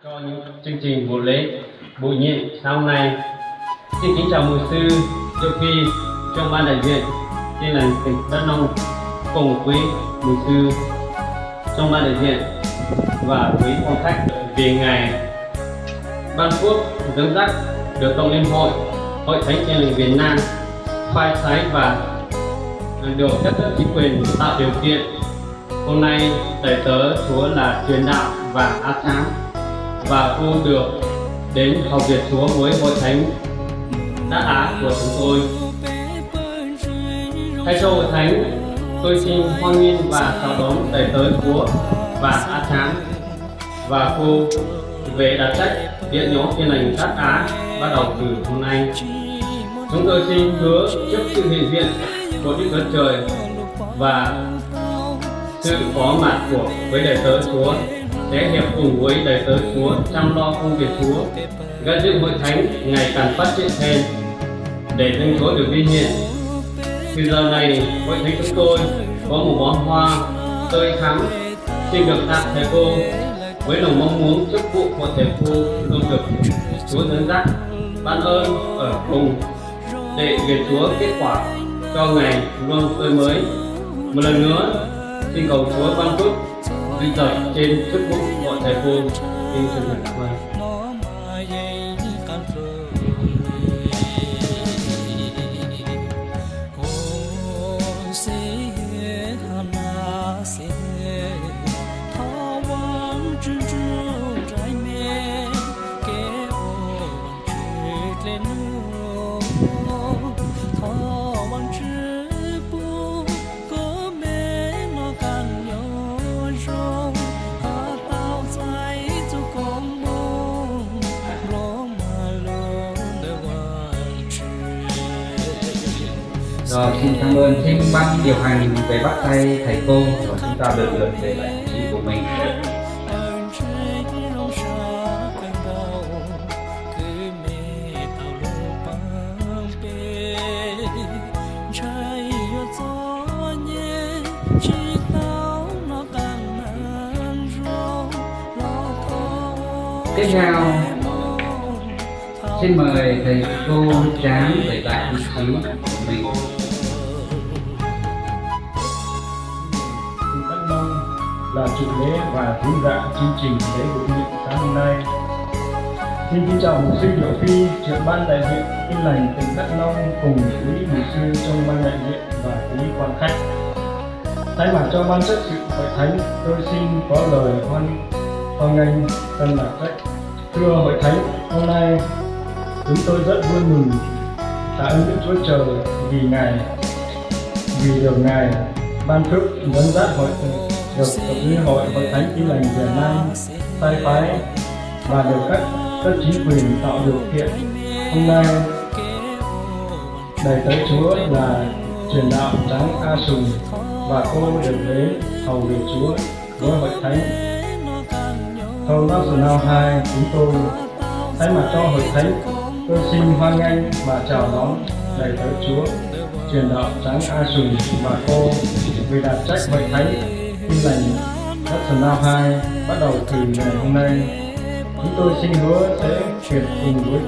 Cho những chương trình buổi lễ bổ nhiệm sau này, xin kính chào mục sư Châu Phi trong ban đại diện Tin Lành tỉnh Đắk Nông cùng quý mục sư trong ban đại diện và quý quan khách về ngày ban phước dẫn dắt được cộng liên hội Hội Thánh Tin Lành Việt Nam khai sáng và được các cấp chính quyền tạo điều kiện. Hôm nay đầy tớ Chúa là truyền đạo và áp sáng và cô được đến học việc Chúa với Hội Thánh Đắk Á của chúng tôi. Thay cho Hội Thánh, tôi xin hoan nghênh và chào đón đầy tớ Chúa và áp sáng và cô về đảm trách viện nhóm Tin Lành Đắk Á bắt đầu từ hôm nay. Chúng tôi xin hứa trước sự hiện diện của Đức Chúa Trời và sự có mặt của với đầy tớ Chúa sẽ hiệp cùng với đầy tớ Chúa chăm lo công việc Chúa, gây dựng Hội Thánh ngày càng phát triển thêm để tên Chúa được vinh hiển. Từ giờ này, Hội Thánh chúng tôi có một bó hoa tươi thắm xin được tặng thầy cô với lòng mong muốn chức vụ của thầy cô luôn được Chúa dẫn dắt ban ơn ở cùng để việc Chúa kết quả cho ngày luôn tươi mới. Một lần nữa xin cầu Chúa ban phước vinh dậy trên chức vụ của thầy cô. Xin chân thành cảm ơn. Rồi, xin cảm ơn thêm ban điều hành về bắt tay thầy cô, rồi chúng ta được lượt về lại vị trí của mình. Tiếp theo, xin mời thầy cô Tráng về lại vị trí của mình. Đắk Nông là chủ lễ và diễn giả chương trình lễ bổ nhiệm sáng hôm nay. Xin kính chào mục sư Diệu Phi, trưởng ban đại diện Tin Lành tỉnh Đắk Nông cùng quý mục sư trong ban đại diện và quý quan khách. Thay mặt cho ban chấp sự Hội Thánh, tôi xin có lời hoan nghênh tân đảm trách. Thưa Hội Thánh, hôm nay chúng tôi rất vui mừng tạ ơn Đức Chúa Trời vì được Ngài ban phước dẫn dắt được liên hội Hội Thánh Tin Lành Việt Nam sai phái và được các cấp chính quyền tạo điều kiện. Hôm nay đầy tớ Chúa là truyền đạo Tráng A Sùng và cô được đến hầu việc Chúa với Hội Thánh Thâu National 2. Chúng tôi thay mặt cho Hội Thánh, tôi xin hoan nghênh và chào đón đầy tớ Chúa truyền đạo Tráng A Sùng và cô vì đảm trách Hội Thánh Tin Lành National 2 bắt đầu từ ngày hôm nay. Chúng tôi xin hứa sẽ hiệp cùng với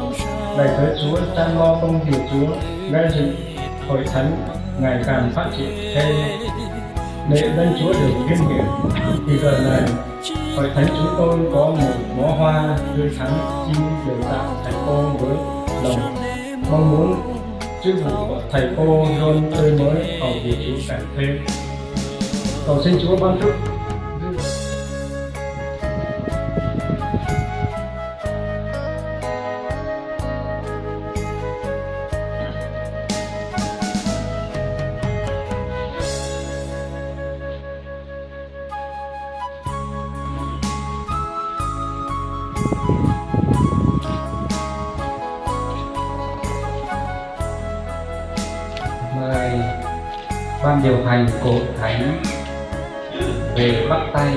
đầy tớ Chúa chăm lo công việc Chúa, gây dựng Hội Thánh ngày càng phát triển thêm để danh Chúa được vinh hiển. Thì giờ này, Hội Thánh chúng tôi có một bó hoa tươi thắm xin được tặng thầy cô với lòng mong muốn chức vụ của thầy cô luôn tươi mới, hầu việc Chúa càng thêm. Cầu xin Chúa ban phước. Mời ban điều hành của Hội Thánh về bắt tay